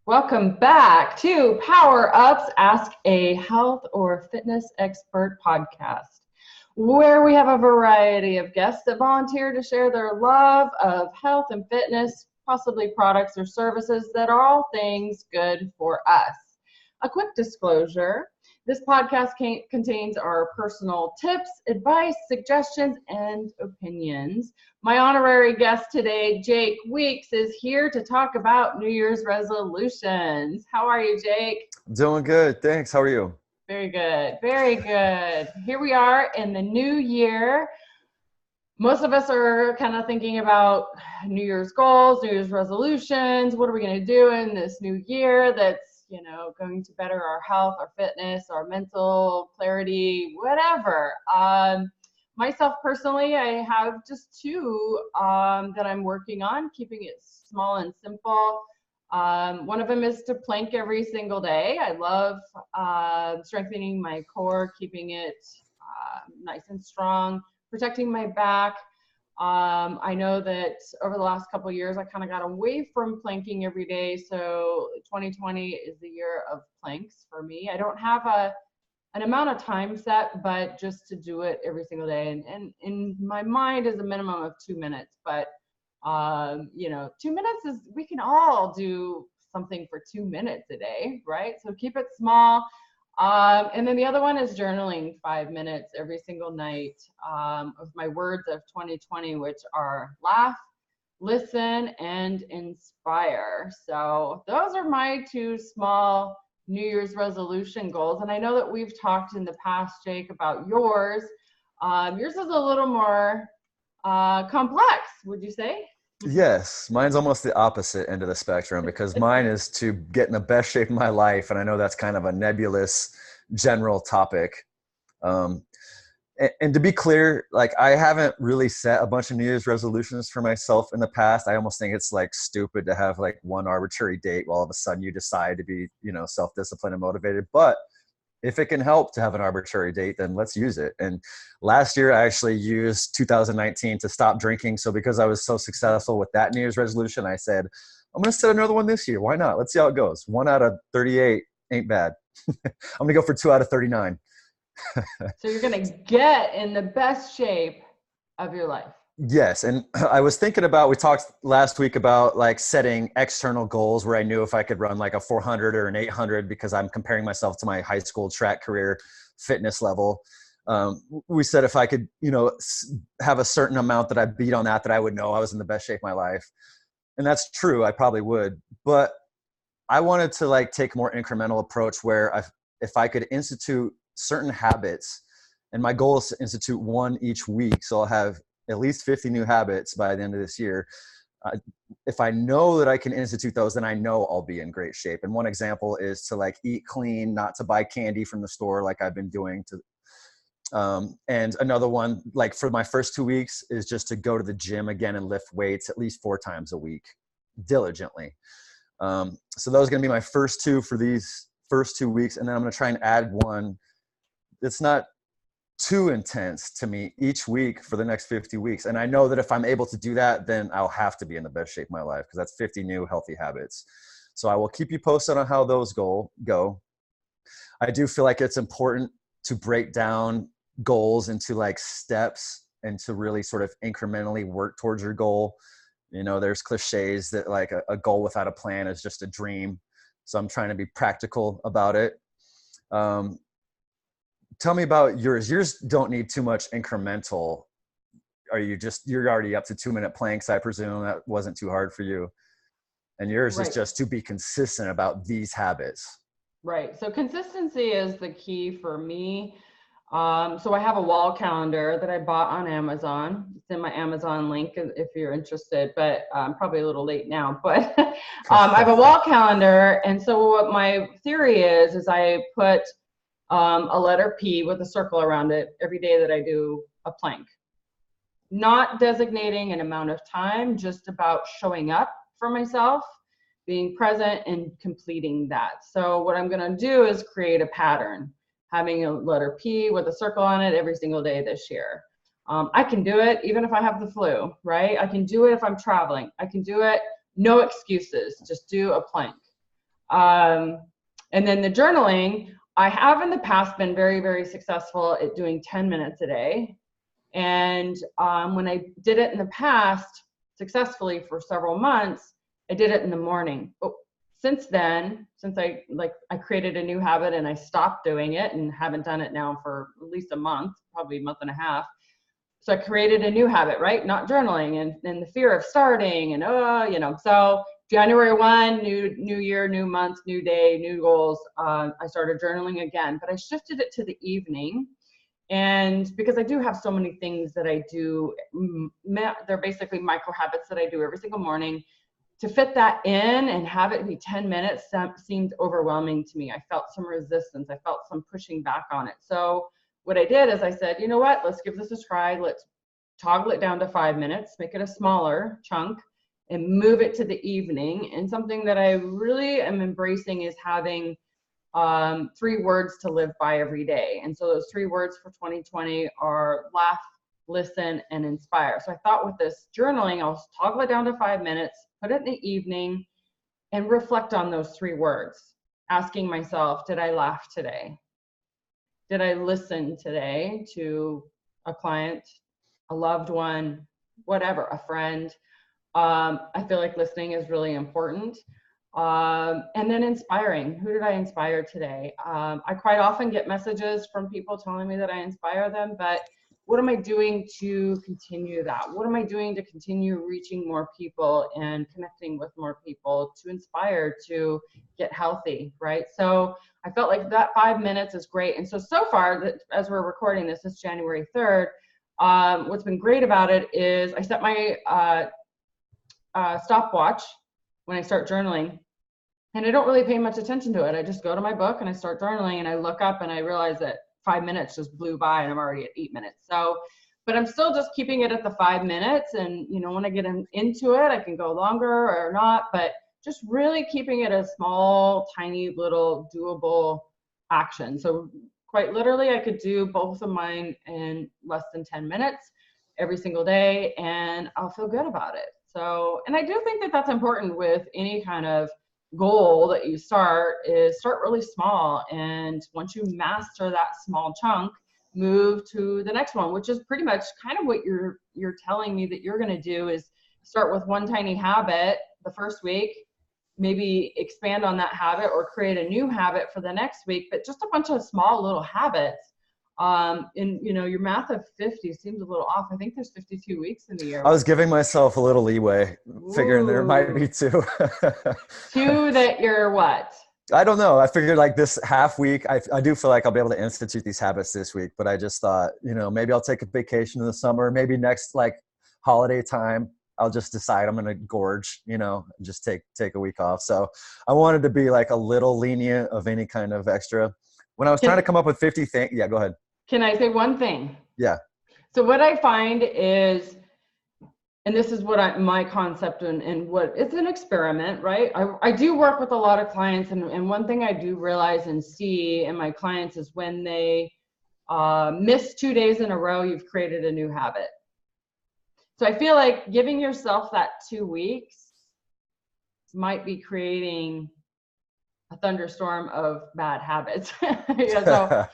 Welcome back to Power Ups Ask a Health or Fitness Expert podcast, where we have a variety of guests that volunteer to share their love of health and fitness, possibly products or services that are all things good for us. A quick disclosure. This podcast contains our personal tips, advice, suggestions, and opinions. My honorary guest today, Jake Weeks, is here to talk about New Year's resolutions. How are you, Jake? Doing good, thanks. How are you? Very good, very good. Here we are in the new year. Most of us are kind of thinking about New Year's goals, New Year's resolutions. What are we going to do in this new year that's going to better our health, our fitness, our mental clarity, whatever. Myself personally, I have just two that I'm working on, keeping it small and simple. One of them is to plank every single day. I love strengthening my core, keeping it nice and strong, protecting my back. I know that over the last couple of years, I kind of got away from planking every day. So 2020 is the year of planks for me. I don't have an amount of time set, but just to do it every single day. And in my mind is a minimum of 2 minutes. But, 2 minutes is, we can all do something for 2 minutes a day, right? So keep it small. And then the other one is journaling 5 minutes every single night of my words of 2020, which are laugh, listen, and inspire. So those are my two small New Year's resolution goals. And I know that we've talked in the past, Jake, about yours. Yours is a little more complex, would you say? Yes, mine's almost the opposite end of the spectrum because mine is to get in the best shape of my life. And I know that's kind of a nebulous general topic. And to be clear, like I haven't really set a bunch of New Year's resolutions for myself in the past. I almost think it's like stupid to have like one arbitrary date while all of a sudden you decide to be, self-disciplined and motivated. But if it can help to have an arbitrary date, then let's use it. And last year, I actually used 2019 to stop drinking. So because I was so successful with that New Year's resolution, I said, I'm going to set another one this year. Why not? Let's see how it goes. 1 out of 38 ain't bad. I'm going to go for 2 out of 39. So you're going to get in the best shape of your life. Yes. And I was thinking about, we talked last week about like setting external goals where I knew if I could run like a 400 or an 800 because I'm comparing myself to my high school track career fitness level. We said if I could, have a certain amount that I beat on that I would know I was in the best shape of my life. And that's true. I probably would. But I wanted to like take a more incremental approach where if I could institute certain habits, and my goal is to institute one each week. So I'll have at least 50 new habits by the end of this year. If I know that I can institute those, then I know I'll be in great shape. And one example is to like eat clean, not to buy candy from the store like I've been doing. And another one, like for my first 2 weeks, is just to go to the gym again and lift weights at least 4 times a week diligently. So those are going to be my first two for these first 2 weeks. And then I'm going to try and add one that's not too intense to me each week for the next 50 weeks. And I know that if I'm able to do that, then I'll have to be in the best shape of my life because that's 50 new healthy habits. So I will keep you posted on how those go. I do feel like it's important to break down goals into like steps and to really sort of incrementally work towards your goal. There's cliches that like a goal without a plan is just a dream. So I'm trying to be practical about it. Tell me about yours. Yours don't need too much incremental. You're already up to 2-minute planks, I presume. That wasn't too hard for you. And yours is just to be consistent about these habits. Right. So consistency is the key for me. So I have a wall calendar that I bought on Amazon. It's in my Amazon link if you're interested, but I'm probably a little late now. But I have a wall calendar. And so what my theory is I put a letter P with a circle around it every day that I do a plank. Not designating an amount of time, just about showing up for myself, being present and completing that. So what I'm going to do is create a pattern, having a letter P with a circle on it every single day this year. I can do it even if I have the flu, right? I can do it if I'm traveling. I can do it, no excuses, just do a plank. And then the journaling, I have in the past been very, very successful at doing 10 minutes a day. And when I did it in the past successfully for several months, I did it in the morning. But since then, since I created a new habit and I stopped doing it and haven't done it now for at least a month, probably a month and a half. So I created a new habit, right? Not journaling and the fear of starting and, so January 1, new year, new month, new day, new goals. I started journaling again, but I shifted it to the evening. And because I do have so many things that I do, they're basically micro habits that I do every single morning. To fit that in and have it be 10 minutes seemed overwhelming to me. I felt some resistance. I felt some pushing back on it. So what I did is I said, you know what, let's give this a try. Let's toggle it down to 5 minutes, make it a smaller chunk, and move it to the evening. And something that I really am embracing is having 3 words to live by every day. And so those 3 words for 2020 are laugh, listen, and inspire. So I thought with this journaling, I'll toggle it down to 5 minutes, put it in the evening, and reflect on those 3 words, asking myself, did I laugh today? Did I listen today to a client, a loved one, whatever, a friend? I feel like listening is really important. And then inspiring. Who did I inspire today? I quite often get messages from people telling me that I inspire them, but what am I doing to continue that? What am I doing to continue reaching more people and connecting with more people, to inspire, to get healthy, right? So I felt like that 5 minutes is great. And so far, as we're recording this, it's January 3rd. What's been great about it is I set my stopwatch when I start journaling, and I don't really pay much attention to it. I just go to my book and I start journaling, and I look up and I realize that 5 minutes just blew by and I'm already at 8 minutes. So, but I'm still just keeping it at the 5 minutes. And, when I get into it, I can go longer or not, but just really keeping it a small, tiny, little doable action. So quite literally, I could do both of mine in less than 10 minutes every single day, and I'll feel good about it. So, and I do think that that's important with any kind of goal that you start really small. And once you master that small chunk, move to the next one, which is pretty much kind of what you're telling me that you're going to do, is start with one tiny habit the first week, maybe expand on that habit or create a new habit for the next week, but just a bunch of small little habits. And your math of 50 seems a little off. I think there's 52 weeks in the year. I was giving myself a little leeway, figuring there might be 2. 2 that you're what? I don't know. I figured like this half week, I do feel like I'll be able to institute these habits this week, but I just thought, maybe I'll take a vacation in the summer, maybe next like holiday time, I'll just decide I'm going to gorge, just take a week off. So I wanted to be like a little lenient of any kind of extra. When I was trying to come up with 50 things. Yeah, go ahead. Can I say one thing? Yeah. So what I find is, and this is what my concept and what it's an experiment, right? I do work with a lot of clients, and one thing I do realize and see in my clients is when they miss 2 days in a row, you've created a new habit. So I feel like giving yourself that 2 weeks might be creating a thunderstorm of bad habits. So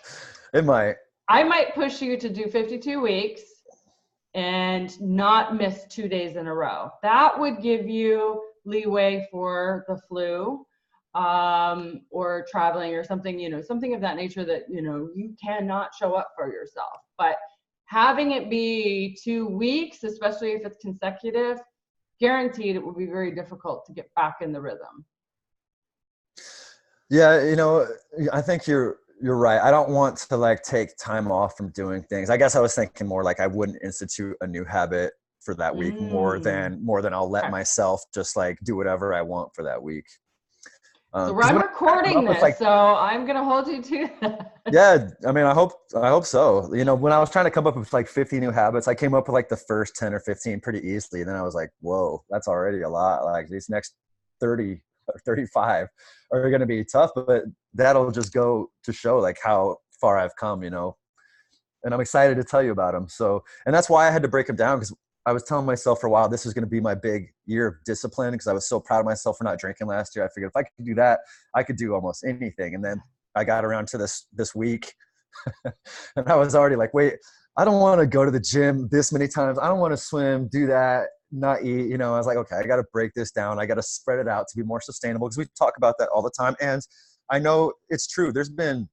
it might. I might push you to do 52 weeks and not miss 2 days in a row. That would give you leeway for the flu or traveling or something, something of that nature that, you cannot show up for yourself. But having it be 2 weeks, especially if it's consecutive, guaranteed it will be very difficult to get back in the rhythm. Yeah, I think you're right. I don't want to like take time off from doing things. I guess I was thinking more like I wouldn't institute a new habit for that week more than I'll let myself just like do whatever I want for that week. So I'm recording this, so I'm going to hold you to that. Yeah. I mean, I hope so. When I was trying to come up with like 50 new habits, I came up with like the first 10 or 15 pretty easily. And then I was like, whoa, that's already a lot. Like these next 30 or 35 are going to be tough, but that'll just go to show like how far I've come, and I'm excited to tell you about them. So, and that's why I had to break them down, because I was telling myself for a while, this was going to be my big year of discipline because I was so proud of myself for not drinking last year. I figured if I could do that, I could do almost anything. And then I got around to this week and I was already like, wait, I don't want to go to the gym this many times. I don't want to swim, do that, not eat. You know, I was like, okay, I got to break this down. I got to spread it out to be more sustainable because we talk about that all the time. And I know it's true. There's been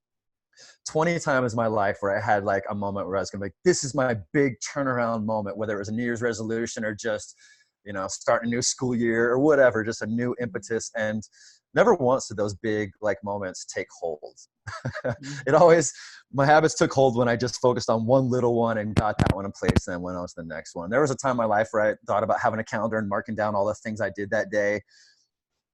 20 times in my life where I had like a moment where I was gonna be like, this is my big turnaround moment, whether it was a New Year's resolution or just, you know, starting a new school year or whatever, just a new impetus. And never once did those big like moments take hold. It always, my habits took hold when I just focused on one little one and got that one in place and then went on to the next one. There was a time in my life where I thought about having a calendar and marking down all the things I did that day,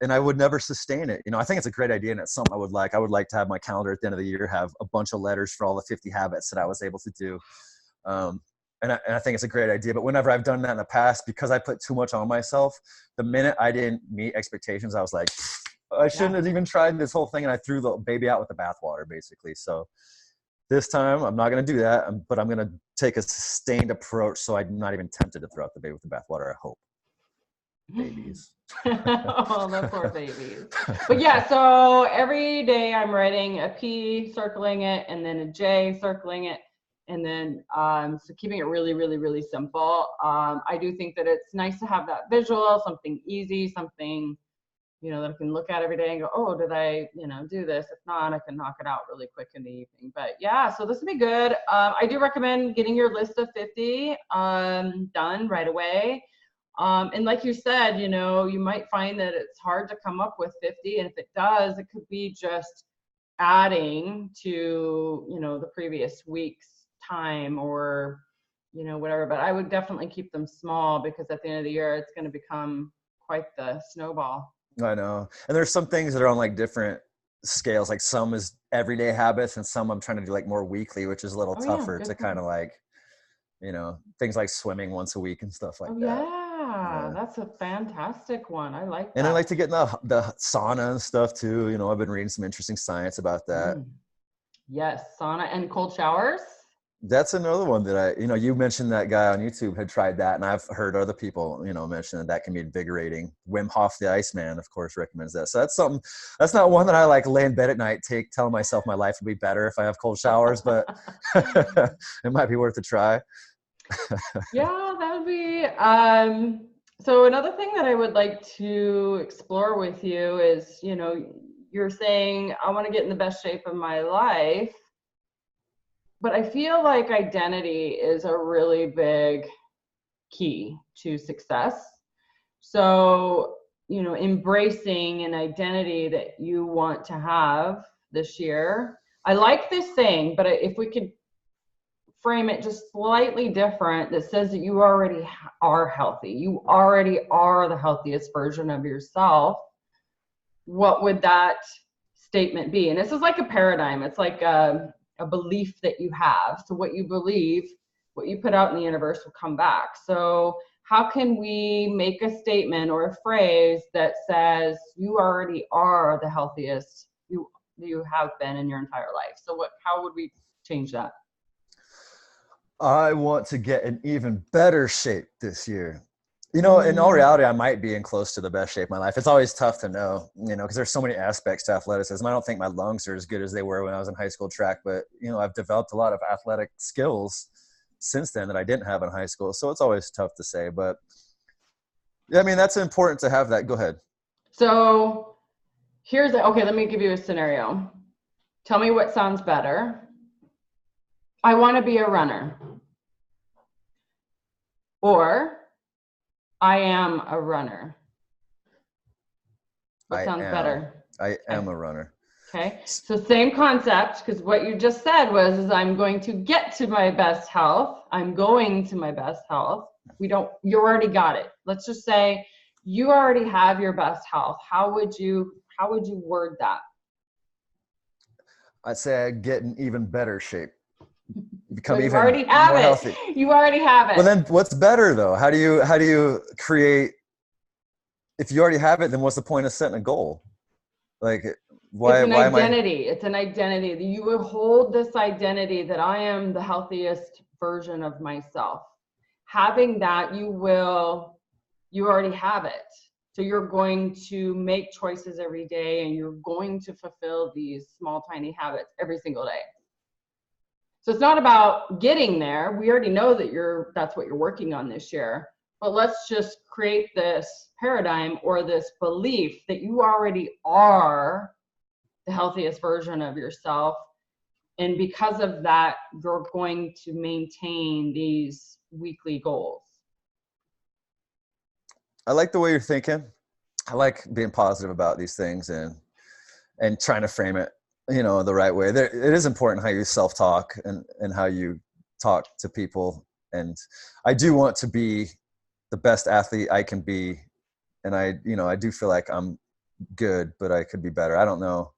and I would never sustain it. You know, I think it's a great idea and it's something I would like. I would like to have my calendar at the end of the year, have a bunch of letters for all the 50 habits that I was able to do. And I think it's a great idea, but whenever I've done that in the past, because I put too much on myself, the minute I didn't meet expectations, I was like, I shouldn't have even tried this whole thing. And I threw the baby out with the bathwater basically. So this time I'm not going to do that, but I'm going to take a sustained approach. So I'm not even tempted to throw out the baby with the bathwater. I hope. Babies. Oh, the poor babies. But yeah, so every day I'm writing a P, circling it, and then a J, circling it, and then so keeping it really, really, really simple. I do think that it's nice to have that visual, something easy, something, you know, that I can look at every day and go, oh, did I, you know, do this? If not, I can knock it out really quick in the evening. But yeah, so this would be good. I do recommend getting your list of 50 done right away. And like you said, you know, you might find that it's hard to come up with 50. And if it does, it could be just adding to, you know, the previous week's time or, you know, whatever. But I would definitely keep them small because at the end of the year, it's going to become quite the snowball. I know. And there's some things that are on like different scales. Like some is everyday habits and some I'm trying to do like more weekly, which is a little tougher to kind of like, you know, things like swimming once a week and stuff like that. Yeah, that's a fantastic one. I like that. And I like to get in the sauna and stuff too. You know, I've been reading some interesting science about that. Yes, sauna and cold showers. That's another one that I, you know, you mentioned that guy on YouTube had tried that, and I've heard other people, you know, mention that that can be invigorating. Wim Hof, the Iceman, of course, recommends that. So that's something, that's not one that I like lay in bed at night, telling myself my life would be better if I have cold showers, but it might be worth a try. Yeah, that would be, so another thing that I would like to explore with you is, you know, you're saying, I want to get in the best shape of my life. But I feel like identity is a really big key to success. So, you know, embracing an identity that you want to have this year. I like this saying, but if we could frame it just slightly different, that says that you already are healthy. You already are the healthiest version of yourself. What would that statement be? And this is like a paradigm. It's like a belief that you have. So what you believe, what you put out in the universe will come back. So how can we make a statement or a phrase that says you already are the healthiest you have been in your entire life? So how would we change that? I want to get in even better shape this year. You know, in all reality, I might be in close to the best shape of my life. It's always tough to know, you know, because there's so many aspects to athleticism. I don't think my lungs are as good as they were when I was in high school track, but, you know, I've developed a lot of athletic skills since then that I didn't have in high school. So it's always tough to say, but yeah, I mean, that's important to have that. Go ahead. So okay, let me give you a scenario. Tell me what sounds better. I want to be a runner. Or I am a runner. What sounds better? I am a runner. Okay. So same concept, because what you just said is I'm going to get to my best health. I'm going to my best health. You already got it. Let's just say you already have your best health. How would you word that? I'd say I get in even better shape. Become so you even already have more it. Healthy. You already have it. Well, then what's better though? How do you create, if you already have it, then what's the point of setting a goal? Like why identity. It's an identity. You will hold this identity that I am the healthiest version of myself. having that, you already have it. So you're going to make choices every day, and you're going to fulfill these small, tiny habits every single day. So it's not about getting there. We already know that that's what you're working on this year. But let's just create this paradigm or this belief that you already are the healthiest version of yourself. And because of that, you're going to maintain these weekly goals. I like the way you're thinking. I like being positive about these things and trying to frame it, the right way. It is important how you self-talk and how you talk to people. And I do want to be the best athlete I can be. And I do feel like I'm good, but I could be better. I don't know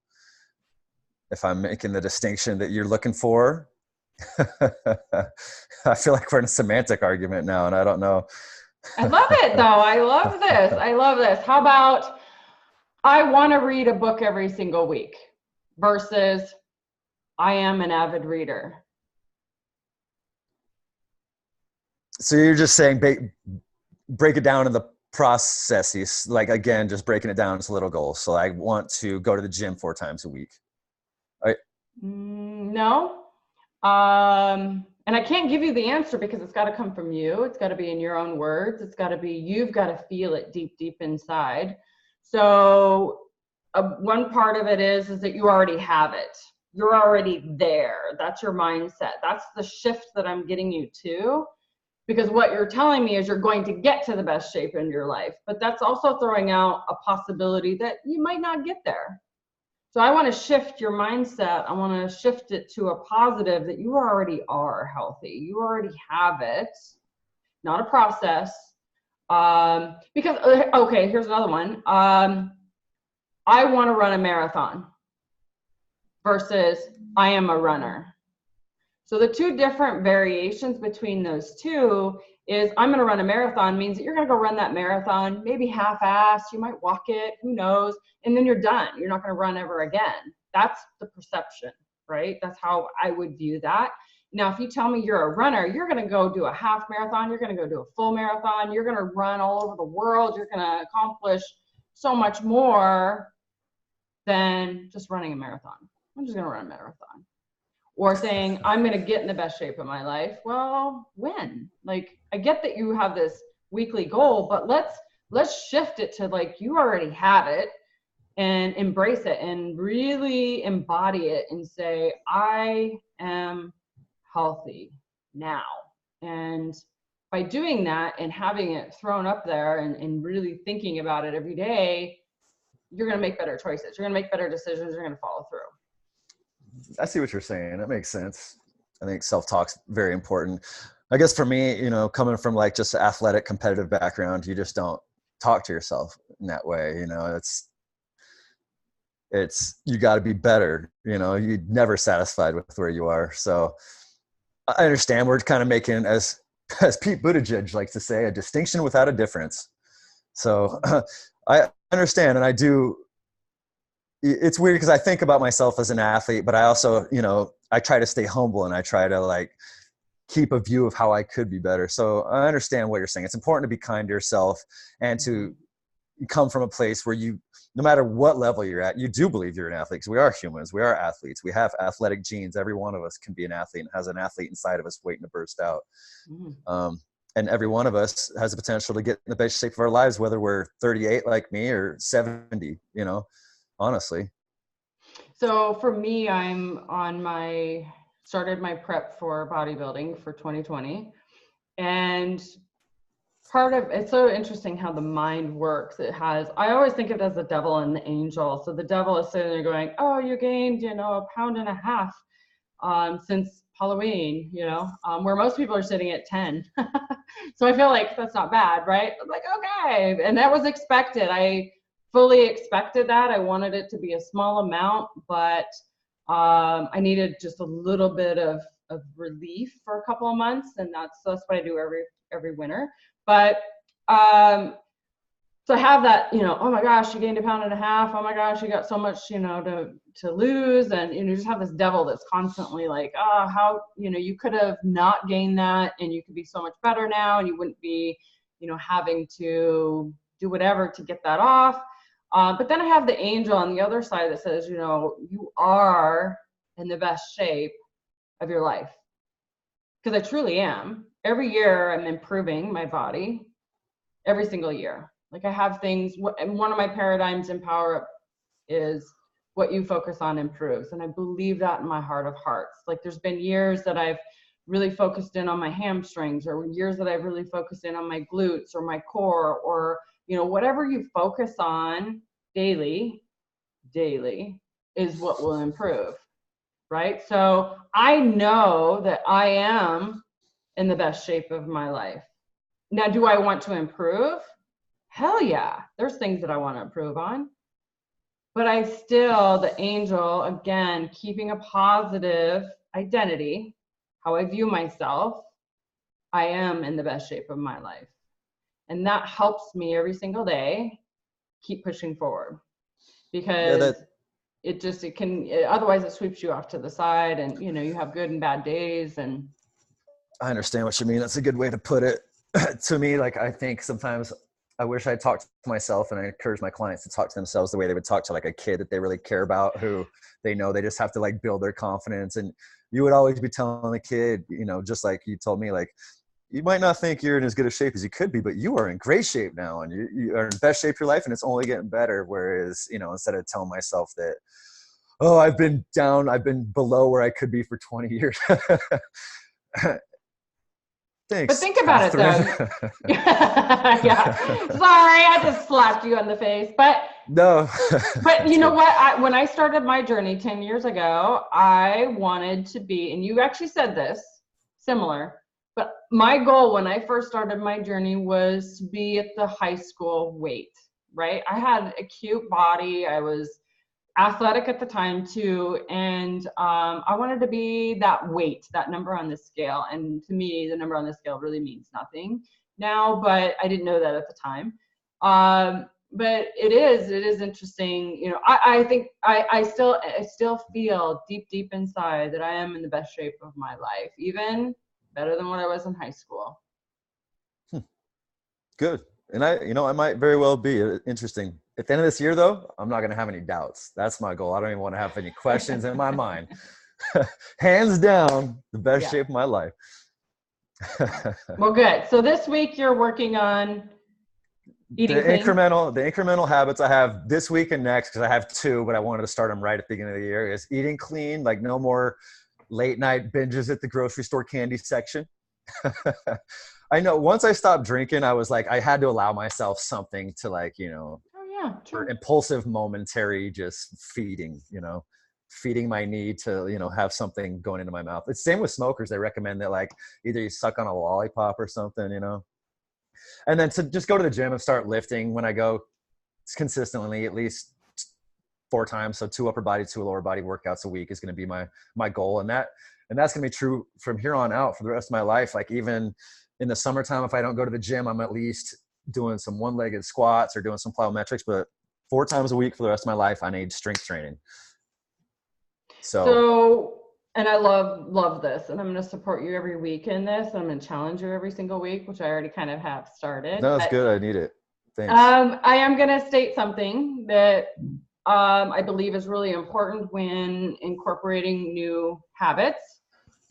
if I'm making the distinction that you're looking for. I feel like we're in a semantic argument now, and I don't know. I love it though. I love this. I love this. How about I want to read a book every single week versus I am an avid reader? So you're just saying break it down in the processes, like, again, just breaking it down into little goals. So I want to go to the gym 4 times a week. Right? No. And I can't give you the answer because it's got to come from you. It's got to be in your own words. It's got to be, you've got to feel it deep, deep inside. So one part of it is that you already have it. You're already there. That's your mindset. That's the shift that I'm getting you to. Because what you're telling me is you're going to get to the best shape in your life. But that's also throwing out a possibility that you might not get there. So I want to shift your mindset. I want to shift it to a positive that you already are healthy. You already have it, not a process. Because, okay, here's another one. I want to run a marathon versus I am a runner. So the 2 different variations between those two is I'm going to run a marathon means that you're going to go run that marathon, maybe half-assed, you might walk it, who knows, and then you're done. You're not going to run ever again. That's the perception, right? That's how I would view that. Now, if you tell me you're a runner, you're going to go do a half marathon, you're going to go do a full marathon, you're going to run all over the world, you're going to accomplish so much more than just running a marathon. I'm just going to run a marathon. Or saying, I'm going to get in the best shape of my life. Well, when? Like, I get that you have this weekly goal, but let's shift it to, like, you already have it, and embrace it and really embody it and say, I am healthy now. And by doing that and having it thrown up there and really thinking about it every day, you're going to make better choices. You're going to make better decisions. You're going to follow through. I see what you're saying. That makes sense. I think self-talk's very important. I guess for me, coming from like just an athletic competitive background, you just don't talk to yourself in that way. It's you got to be better. You're never satisfied with where you are. So I understand we're kind of making, as Pete Buttigieg likes to say, a distinction without a difference. So I understand, and I do. It's weird because I think about myself as an athlete, but I also, I try to stay humble and I try to like keep a view of how I could be better. So I understand what you're saying. It's important to be kind to yourself and to come from a place where you, no matter what level you're at, you do believe you're an athlete, because we are humans. We are athletes. We have athletic genes. Every one of us can be an athlete and has an athlete inside of us waiting to burst out. And every one of us has the potential to get in the best shape of our lives, whether we're 38 like me or 70, honestly. So for me, started my prep for bodybuilding for 2020. And part of it's so interesting how the mind works. I always think of it as the devil and the angel. So the devil is sitting there going, oh, you gained, 1.5 pounds since Halloween, where most people are sitting at 10. So I feel like that's not bad, right? I'm like, okay. And that was expected. I fully expected that. I wanted it to be a small amount, but I needed just a little bit of relief for a couple of months. And that's what I do every winter. But So I have that, oh my gosh, you gained 1.5 pounds. Oh my gosh, you got so much, to lose. And you just have this devil that's constantly like, oh, how, you could have not gained that and you could be so much better now and you wouldn't be, having to do whatever to get that off. But then I have the angel on the other side that says, you are in the best shape of your life. Because I truly am. Every year I'm improving my body, every single year. Like I have things, and one of my paradigms in Power Up is what you focus on improves. And I believe that in my heart of hearts. Like there's been years that I've really focused in on my hamstrings, or years that I've really focused in on my glutes or my core, or, whatever you focus on daily is what will improve, right? So I know that I am in the best shape of my life. Now, do I want to improve? Hell yeah, there's things that I want to improve on. But I still, the angel, again, keeping a positive identity, how I view myself, I am in the best shape of my life. And that helps me every single day keep pushing forward. Because otherwise it sweeps you off to the side and, you have good and bad days. And I understand what you mean. That's a good way to put it. To me, like, I think sometimes I wish I talked to myself, and I encourage my clients to talk to themselves the way they would talk to like a kid that they really care about, who they know they just have to like build their confidence. And you would always be telling the kid, just like you told me, like, you might not think you're in as good a shape as you could be, but you are in great shape now, and you are in the best shape of your life, and it's only getting better. Whereas, instead of telling myself that, oh, I've been down, I've been below where I could be for 20 years. Thanks, but think about Katherine. it though. Yeah. Sorry, I just slapped you on the face. But no. But you know what? When I started my journey 10 years ago, I wanted to be, and you actually said this, similar, but my goal when I first started my journey was to be at the high school weight, right? I had a cute body. I was athletic at the time too, and I wanted to be that weight, that number on the scale. And to me, the number on the scale really means nothing now, but I didn't know that at the time. But it is interesting. I think I still feel deep inside that I am in the best shape of my life, even better than what I was in high school. Good. And I might very well be. Interesting. At the end of this year, though, I'm not going to have any doubts. That's my goal. I don't even want to have any questions in my mind. Hands down, the best shape of my life. Well, good. So this week you're working on eating clean. The incremental habits I have this week and next, because I have 2, but I wanted to start them right at the beginning of the year, is eating clean, like no more late night binges at the grocery store candy section. I know once I stopped drinking, I was like, I had to allow myself something to like, for impulsive, momentary, just feeding my need to, have something going into my mouth. It's same with smokers. They recommend that like either you suck on a lollipop or something, and then to just go to the gym and start lifting when I go consistently, at least 4 times. So 2 upper body, 2 lower body workouts a week is going to be my goal. And that's going to be true from here on out for the rest of my life. Like even in the summertime, if I don't go to the gym, I'm at least doing some one-legged squats or doing some plyometrics, but 4 times a week for the rest of my life, I need strength training. So and I love this, and I'm going to support you every week in this. I'm going to challenge you every single week, which I already kind of have started. No, that's good. I need it. Thanks. I am going to state something that I believe is really important when incorporating new habits.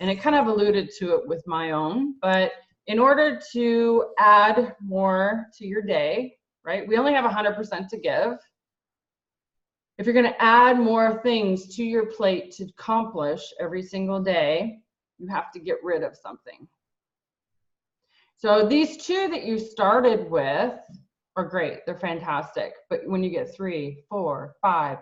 And it kind of alluded to it with my own, but in order to add more to your day, right? We only have 100% to give. If you're going to add more things to your plate to accomplish every single day, you have to get rid of something. So these 2 that you started with are great. They're fantastic. But when you get 3, 4, 5,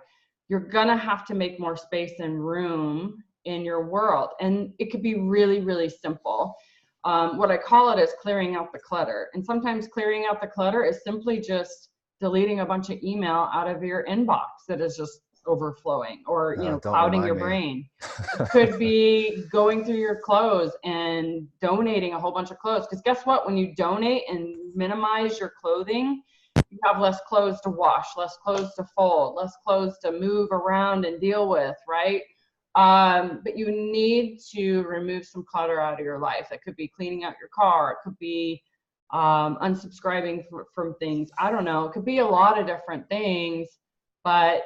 you're going to have to make more space and room in your world. And it could be really, really simple. What I call it is clearing out the clutter. And sometimes clearing out the clutter is simply just deleting a bunch of email out of your inbox that is just overflowing, or clouding your brain. It could be going through your clothes and donating a whole bunch of clothes, because guess what, when you donate and minimize your clothing, you have less clothes to wash, less clothes to fold, less clothes to move around and deal with, right? But you need to remove some clutter out of your life. That could be cleaning out your car. It could be unsubscribing from things. I don't know. It could be a lot of different things, but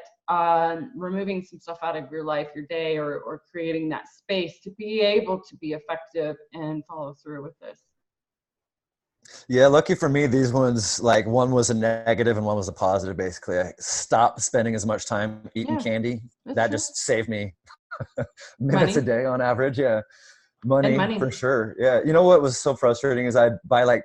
removing some stuff out of your life, your day, or creating that space to be able to be effective and follow through with this. Yeah, lucky for me, these ones, like one was a negative and one was a positive. Basically, I stopped spending as much time eating candy. That true. just saved me minutes a day on average. Yeah. Money for sure. Yeah. You know what was so frustrating is I'd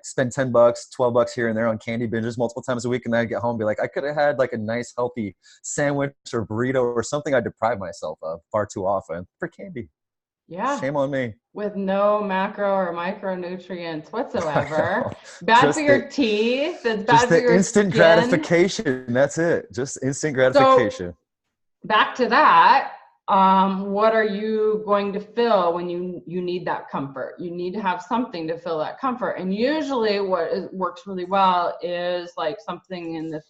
spend $10, $12 here and there on candy binges multiple times a week. And then I'd get home and be like, I could have had like a nice healthy sandwich or burrito or something I deprive myself of far too often for candy. Yeah. Shame on me. With no macro or micronutrients whatsoever. Bad for your teeth. It's bad for your instant skin. gratification. That's it. Just instant gratification. So back to that. What are you going to fill when you need that comfort? You need to have something to fill that comfort. And usually works really well is like something in the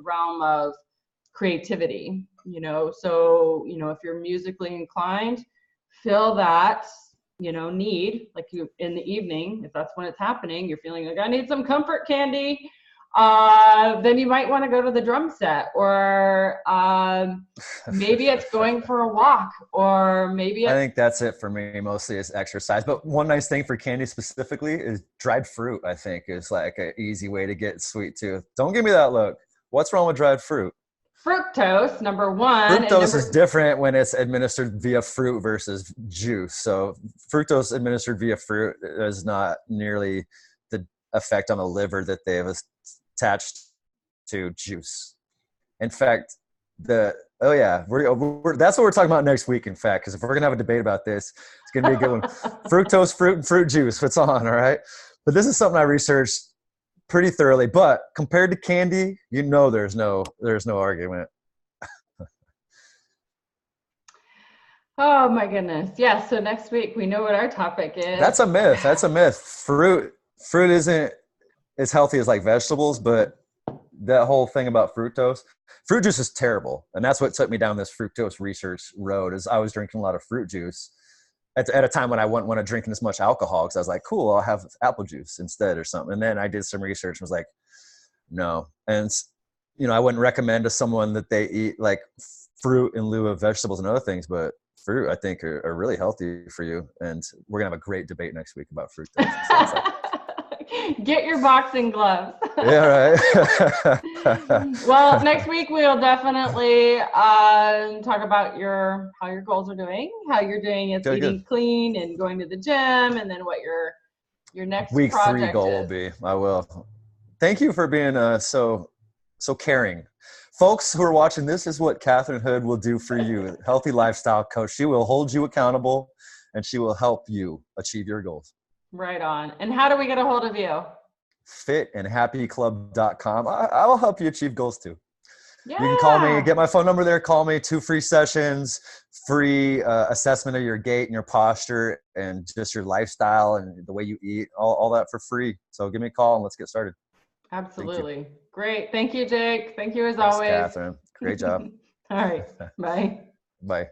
realm of creativity, so if you're musically inclined, fill that need, like you in the evening, if that's when it's happening, you're feeling like I need some comfort candy, then you might want to go to the drum set, or maybe it's going for a walk, or maybe I think that's it for me. Mostly is exercise. But one nice thing for candy specifically is dried fruit. I think is like an easy way to get sweet tooth. Don't give me that look. What's wrong with dried fruit? Fructose, number one. Fructose is different when it's administered via fruit versus juice. So fructose administered via fruit is not nearly the effect on the liver that they have attached to juice. In fact, that's what we're talking about next week, in fact, because if we're going to have a debate about this, it's going to be a good one. Fructose, fruit, and fruit juice. What's on, all right? But this is something I researched pretty thoroughly. But compared to candy, there's no argument. Oh my goodness. Yeah. So next week we know what our topic is. That's a myth. Fruit isn't as healthy as like vegetables, but that whole thing about fruit juice is terrible. And that's what took me down this fructose research road, is I was drinking a lot of fruit juice at a time when I wouldn't want to drink as much alcohol, because I was like, cool, I'll have apple juice instead or something. And then I did some research and was like, no. And I wouldn't recommend to someone that they eat like fruit in lieu of vegetables and other things, but fruit I think are really healthy for you. And we're gonna have a great debate next week about fructose. Get your boxing gloves. Yeah, right. Well, next week we'll definitely talk about how your goals are doing, how you're doing as eating clean and going to the gym, and then what your next week project 3 goal will be. I will. Thank you for being so caring. Folks who are watching, this is what Katherine Hood will do for you. Healthy lifestyle coach. She will hold you accountable, and she will help you achieve your goals. Right on. And how do we get a hold of you? fitandhappyclub.com. I will help you achieve goals too. Yeah. You can call me, get my phone number there, call me, 2 free sessions, free assessment of your gait and your posture and just your lifestyle and the way you eat, all that for free. So give me a call and let's get started. Absolutely. Great. Thank you, Jake. Thank you as Thanks, always. Katherine. Great job. All right. Bye. Bye.